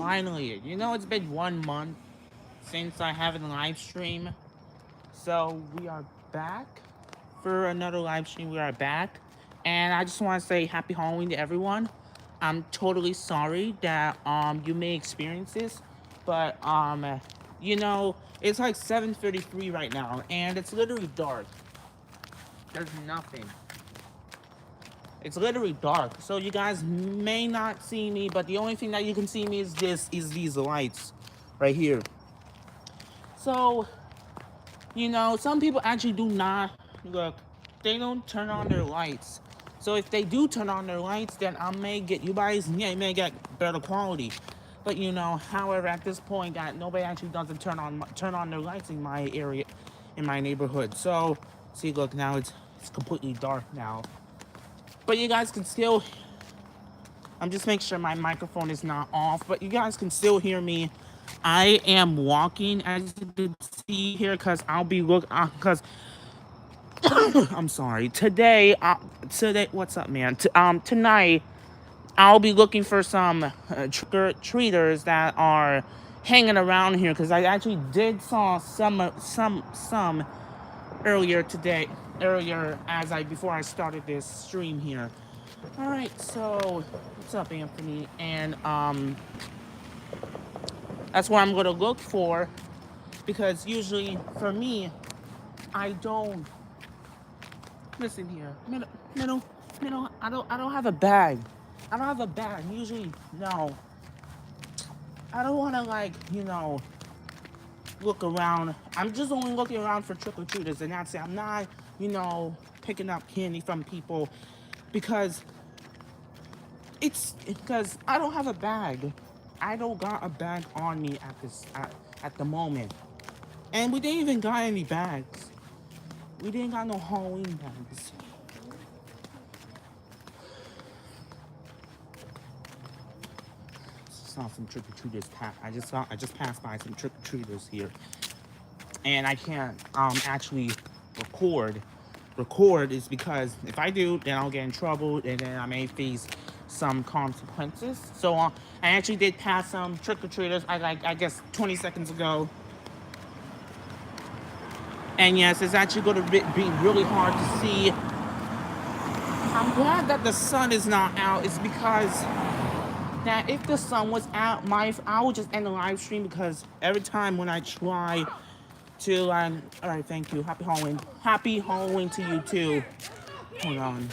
finally. You know, it's been 1 month since I haven't live stream. So we are back for another live stream. We are back. And I just want to say happy Halloween to everyone. I'm totally sorry that you may experience this, but you know, it's like 7:33 right now and it's literally dark. There's nothing. It's literally dark, so you guys may not see me, but the only thing that you can see me is these lights right here. So, you know, some people actually do not look. They don't turn on their lights. So if they do turn on their lights, then I may get you guys. Yeah, you may get better quality. But you know, however, at this point, that nobody actually doesn't turn on their lights in my area, in my neighborhood. So, see, look now it's completely dark now. But you guys can still. I'm just making sure my microphone is not off, but you guys can still hear me. I am walking, as you can see here, because I'll be because I'm sorry. Today, what's up, man? Tonight, I'll be looking for some trick-or-treaters that are hanging around here, because I actually did saw some earlier today, before I started this stream here. All right, so what's up, Anthony? And that's what I'm gonna look for, because usually for me, I don't listen here. Middle. I don't have a bag. I don't have a bag. Usually, no. I don't want to look around. I'm just only looking around for trick or treaters, and that's it. I'm not picking up candy from people because I don't have a bag. I don't got a bag on me at the moment. And we didn't even got any bags. We didn't got no Halloween bags. Saw some trick or treaters. I just passed by some trick or treaters here, and I can't actually record. Record is because if I do, then I'll get in trouble, and then I may face some consequences. So I actually did pass some trick or treaters. I guess 20 seconds ago. And yes, it's actually going to be really hard to see. I'm glad that the sun is not out. It's because that if the sun was out, I would just end the live stream, because every time when I try to, all right, thank you. Happy Halloween. Happy Halloween to you too. Hold on.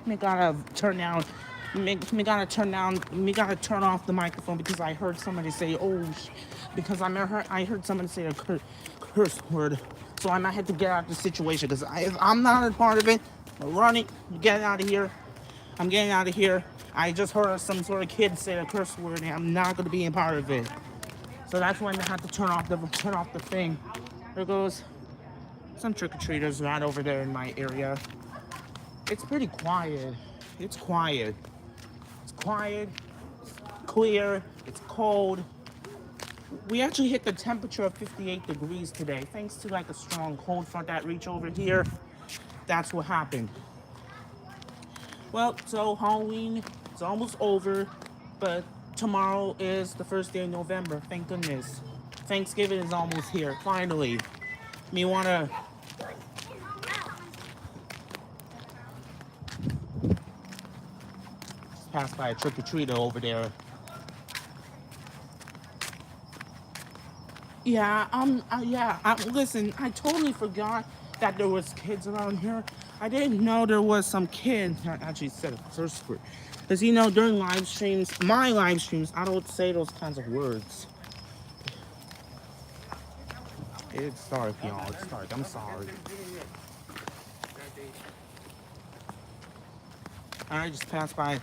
We gotta turn down. We gotta turn down. We gotta turn off the microphone, because I heard somebody say, "Oh," because I heard somebody say a curse word. So I might have to get out of the situation, because if I'm not a part of it, I'm running. Get out of here. I'm getting out of here. I just heard some sort of kid say a curse word, and I'm not gonna be a part of it. So that's when I have to turn off the thing. There goes some trick-or-treaters right over there in my area. It's pretty quiet. It's quiet. It's quiet. It's clear. It's cold. We actually hit the temperature of 58 degrees today, thanks to a strong cold front that reached over here. That's what happened. Well, so Halloween is almost over, but tomorrow is the first day of November. Thank goodness. Thanksgiving is almost here, finally. Me wanna pass by a trick-or-treater over there. Yeah, listen, I totally forgot that there was kids around here. I didn't know there was some kid that actually said a curse word. Because, during live streams, my live streams, I don't say those kinds of words. It's dark, y'all. It's dark. I'm sorry. I just passed by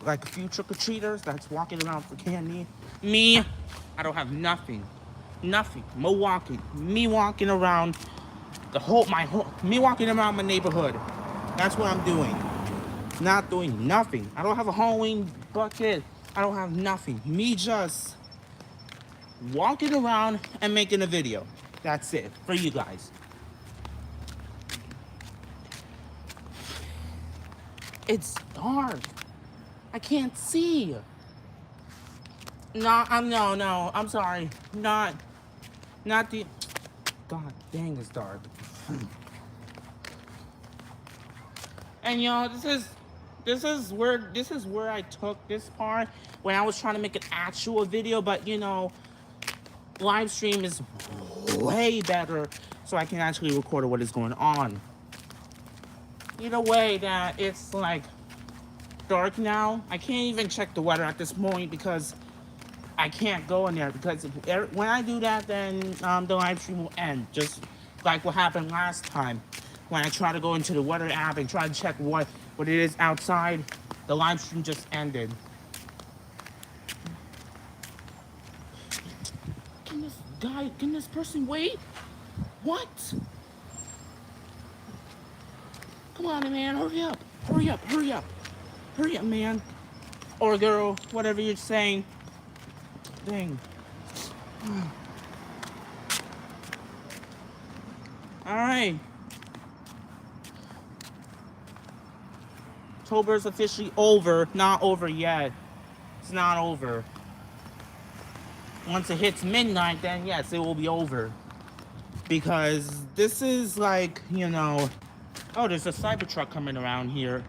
a few trick-or-treaters that's walking around for candy. Me, I don't have nothing. Nothing. Me walking around me walking around my neighborhood. That's what I'm doing. not doing nothing. I don't have a Halloween bucket. I don't have nothing. Me just walking around and making a video. That's it for you guys. It's dark. I can't see. No, I'm sorry. Not the. God dang, it's dark. And this is where I took this part when I was trying to make an actual video, but live stream is way better, so I can actually record what is going on. Either way, that it's like dark now. I can't even check the weather at this point because I can't go in there, because when I do that, then the live stream will end, just like what happened last time when I tried to go into the weather app and try to check what it is outside. The live stream just ended. Can this person wait? What? Come on, man, hurry up, man, or girl, whatever you're saying. Dang. All right. October's officially over. Not over yet. It's not over. Once it hits midnight, then yes, it will be over. Because this is like, oh, there's a Cybertruck coming around here.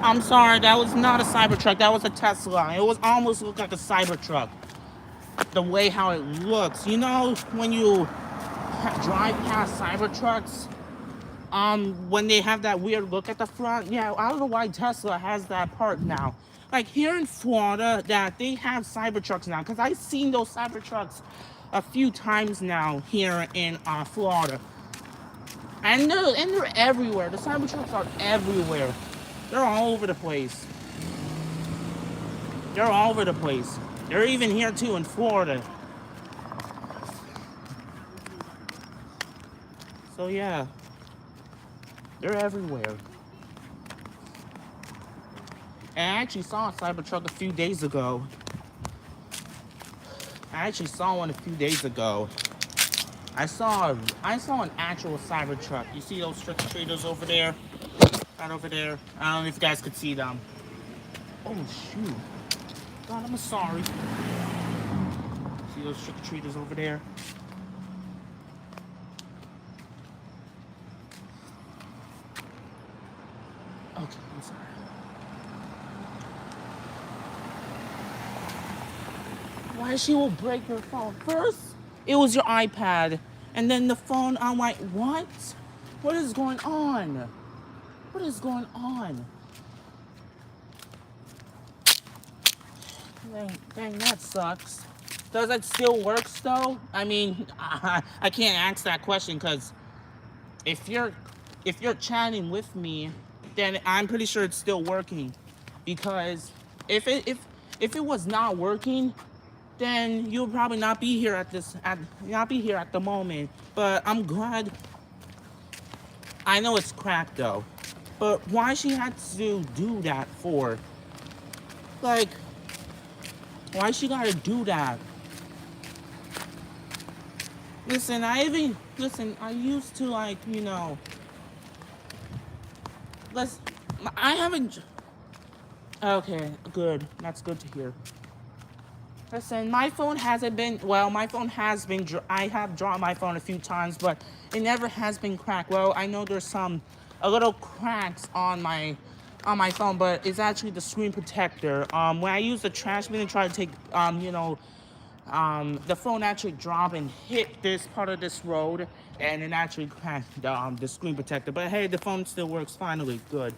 I'm sorry, that was not a Cybertruck. That was a Tesla. It was almost looked like a Cybertruck. The way how it looks. When you drive past Cybertrucks, when they have that weird look at the front, yeah, I don't know why Tesla has that part now. Like here in Florida, that they have Cybertrucks now, because I've seen those Cybertrucks a few times now here in Florida, and they're everywhere. The Cybertrucks are everywhere. They're all over the place. They're even here too in Florida. So yeah, they're everywhere. And I actually saw a Cybertruck a few days ago. I saw an actual Cybertruck. You see those trick-or-treaters over there? Right over there. I don't know if you guys could see them. Oh shoot. God, I'm sorry. See those trick-or-treaters over there? Okay, I'm sorry. Why she will break your phone? First, it was your iPad, and then the phone. I'm like, what? What is going on? Dang, that sucks. Does it still work though? I mean, I can't answer that question, because if you're chatting with me, then I'm pretty sure it's still working. Because if it was not working, then you'll probably not be here at the moment. But I'm glad. I know it's cracked though, but why she had to do that for? Like, why she gotta do that? Listen, I used to, like, I haven't. Okay, good. That's good to hear. Listen, my phone has been, I have dropped my phone a few times, but it never has been cracked. Well, I know there's a little cracks on my phone, but it's actually the screen protector. When I use the trash bin and try to take, the phone actually dropped and hit this part of this road, and it actually cracked the screen protector. But hey, the phone still works finally. Good.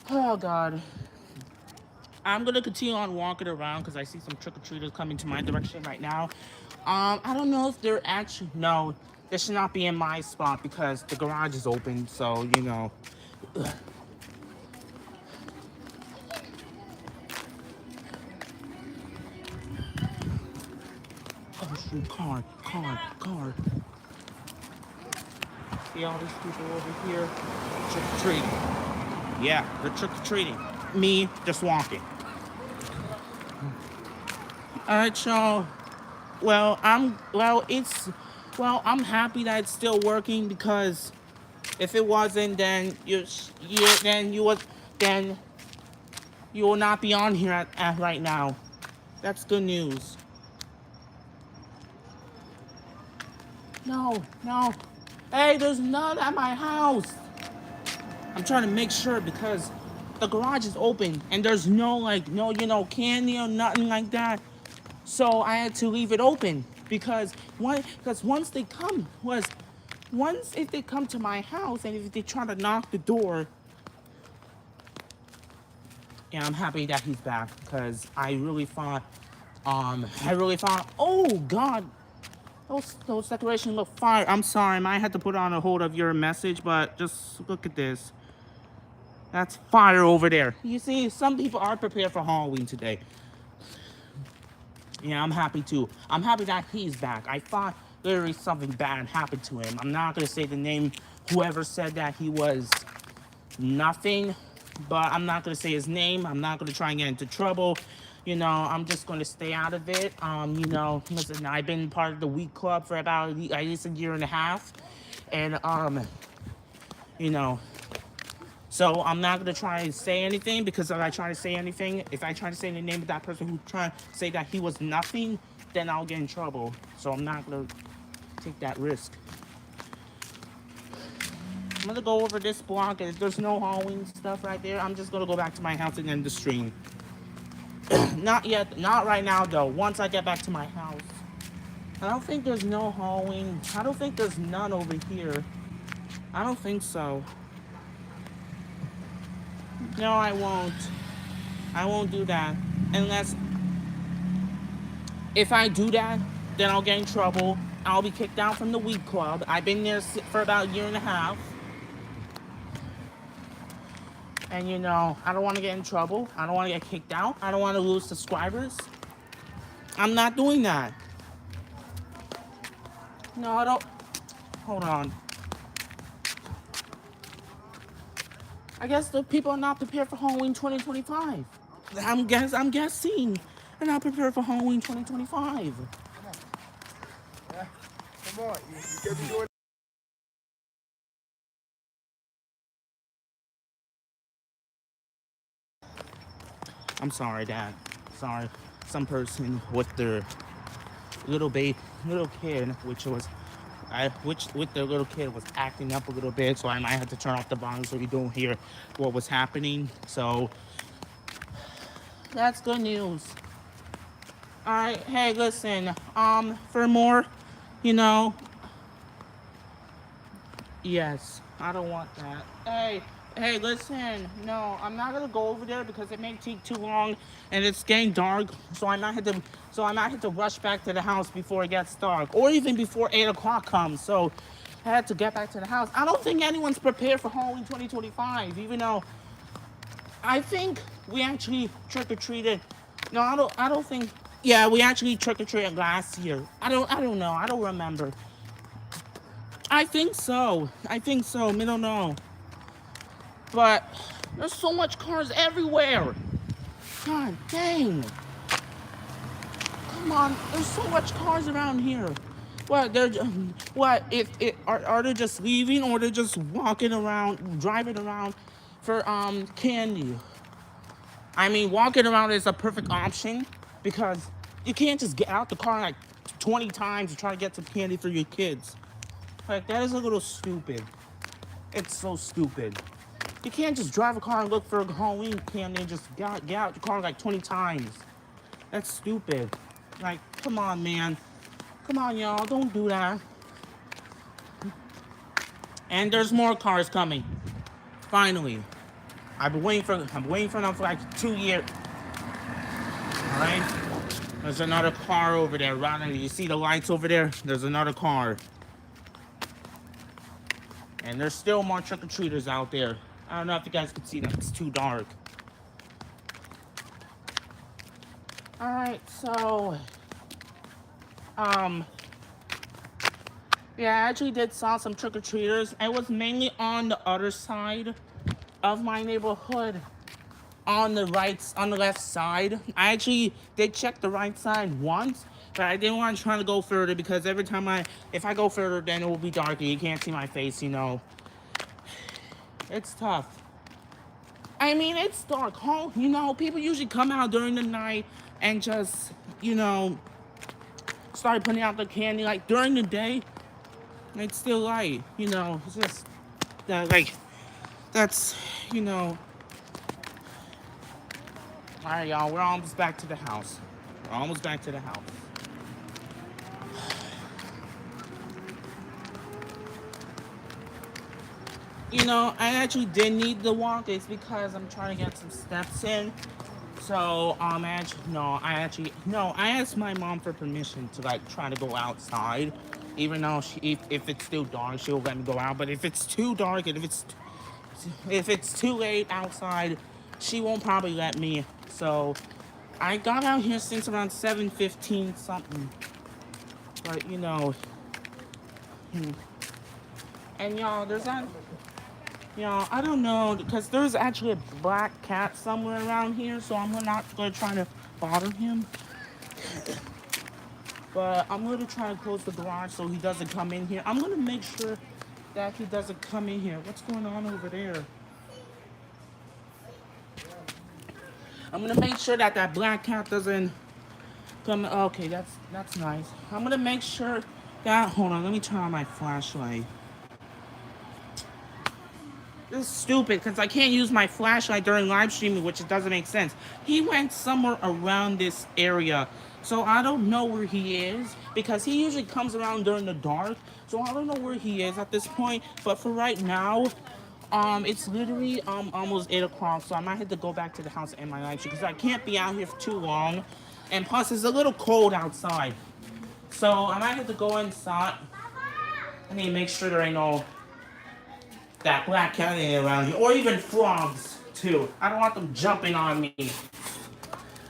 Oh, God. I'm going to continue on walking around because I see some trick-or-treaters coming to my direction right now. I don't know if they're actually... No, they should not be in my spot because the garage is open, so, Ugh. Oh, shoot, car. See all these people over here trick-or-treating. Yeah, they're trick-or-treating. Me, just walking. All right, y'all. I'm happy that it's still working because if it wasn't, then then you will not be on here at right now. That's good news. No, no. Hey, there's none at my house. I'm trying to make sure because the garage is open and there's no candy or nothing like that. So I had to leave it open because once if they come to my house and if they try to knock the door, yeah, I'm happy that he's back because oh God, those decorations look fire. I'm sorry, I might have to put on a hold of your message, but just look at this. That's fire over there. You see, some people are prepared for Halloween today. Yeah, I'm happy too. I'm happy that he's back. I thought literally something bad happened to him. I'm not gonna say the name, whoever said that he was nothing, but I'm not gonna say his name. I'm not gonna try and get into trouble. I'm just gonna stay out of it. Listen, I've been part of the Week Club for about at least a year and a half, and you know, so I'm not gonna try and say anything because if I try to say the name of that person who tried to say that he was nothing, then I'll get in trouble. So I'm not gonna take that risk. I'm gonna go over this block, and if there's no Halloween stuff right there, I'm just gonna go back to my house and end the stream. Not yet, not right now though. Once I get back to my house. I don't think there's no Halloween. I don't think there's none over here. I don't think so. No, I won't. I won't do that. Unless, if I do that, then I'll get in trouble. I'll be kicked out from the Week Club. I've been there for about a year and a half. And I don't want to get in trouble. I don't want to get kicked out. I don't want to lose subscribers. I'm not doing that. No, I don't. Hold on. I guess the people are not prepared for Halloween 2025. I'm guessing they're not prepared for Halloween 2025. Yeah. Come on. You can be doing. I'm sorry, Dad. Sorry. Some person with their little kid, which with their little kid was acting up a little bit, so I might have to turn off the volume so you don't hear what was happening. So that's good news. All right, hey, listen. For more, yes, I don't want that. Hey, listen. No, I'm not gonna go over there because it may take too long, and it's getting dark. So I might have to rush back to the house before it gets dark, or even before 8 o'clock comes. So I had to get back to the house. I don't think anyone's prepared for Halloween 2025, even though I think we actually trick or treated. No, I don't think. Yeah, we actually trick or treated last year. I don't know. I don't remember. I think so. I don't know. But there's so much cars everywhere. God dang. Come on, there's so much cars around here. Are they just leaving or they're just walking around, driving around for candy? I mean, walking around is a perfect option because you can't just get out the car like 20 times to try to get some candy for your kids. Like, that is a little stupid. It's so stupid. You can't just drive a car and look for a Halloween candy and just get out the car like 20 times. That's stupid. Like, come on, man. Come on, y'all. Don't do that. And there's more cars coming. Finally. I've been waiting for them for like 2 years. Alright? There's another car over there. Right? You see the lights over there? There's another car. And there's still more trick-or-treaters out there. I don't know if you guys can see them. It's too dark. Alright, so Yeah, I actually did saw some trick-or-treaters. It was mainly on the other side of my neighborhood. On the left side. I actually did check the right side once, but I didn't want to try to go further because every time if I go further, then it will be darker. You can't see my face, you know. It's tough. I mean, it's dark. You know, people usually come out during the night and just, you know, start putting out the candy. Like, during the day, it's still light. You know, it's just, like, that's, you know. All right, y'all, we're almost back to the house. We're almost back to the house. You know, I actually did need the walk. It's because I'm trying to get some steps in. So, I asked my mom for permission to, like, try to go outside. Even though if it's still dark, she'll let me go out. But if it's too dark and if it's too late outside, she won't probably let me. So, I got out here since around 7:15 something. But, you know. And, y'all, I don't know, because there's actually a black cat somewhere around here, so I'm not going to try to bother him. But I'm going to try to close the garage so he doesn't come in here. I'm going to make sure that he doesn't come in here. What's going on over there? I'm going to make sure that that black cat doesn't come. Okay, that's nice. I'm going to make sure that, hold on, let me turn on my flashlight. This is stupid because I can't use my flashlight during live streaming, which doesn't make sense. He went somewhere around this area, so I don't know where he is because he usually comes around during the dark. So I don't know where he is at this point. But for right now, it's literally almost 8 o'clock, so I might have to go back to the house and end my live stream because I can't be out here for too long, and plus it's a little cold outside. So I might have to go inside. I need to make sure there ain't no that black cat around here, or even frogs too. I don't want them jumping on me.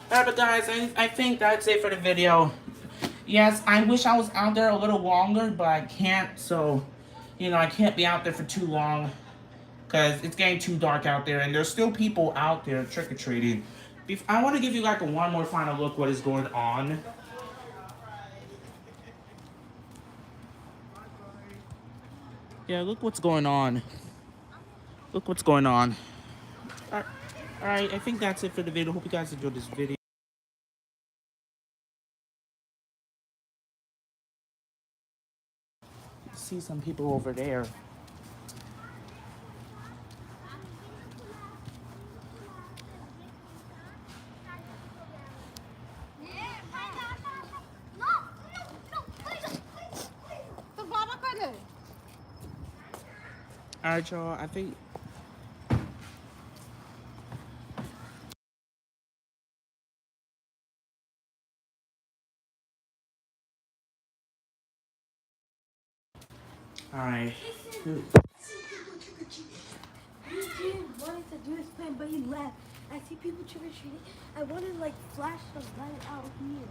Alright, but guys, I think that's it for the video. Yes, I wish I was out there a little longer, but I can't. So, you know, I can't be out there for too long because it's getting too dark out there, and there's still people out there trick-or-treating. I want to give you like one more final look what is going on. Yeah, look what's going on. Look what's going on. Alright, I think that's it for the video. Hope you guys enjoyed this video. See some people over there. Alright, y'all, I think... Alright. Wanted to do his plan, but he left. I see people trick-or-treating. I wanted to, like, flash the light out here.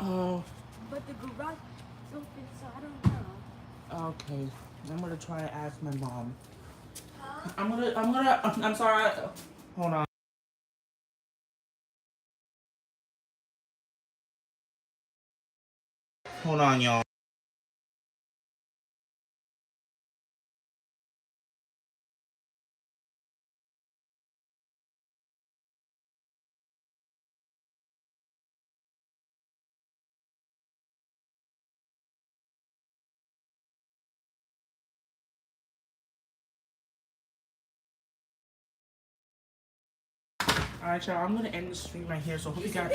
Oh. But the garage is open, so I don't know. Okay. I'm gonna try to ask my mom. I'm sorry. Hold on. Hold on, y'all. Alright, y'all, I'm gonna end the stream right here, so hope you guys...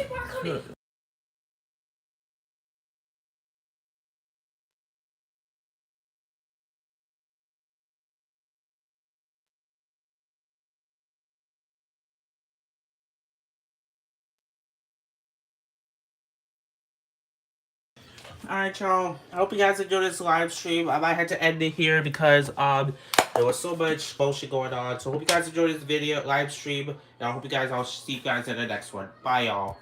Alright, y'all. I hope you guys enjoyed this live stream. I had to end it here because there was so much bullshit going on. So hope you guys enjoyed this video live stream. And I hope you guys, I'll see you guys in the next one. Bye, y'all.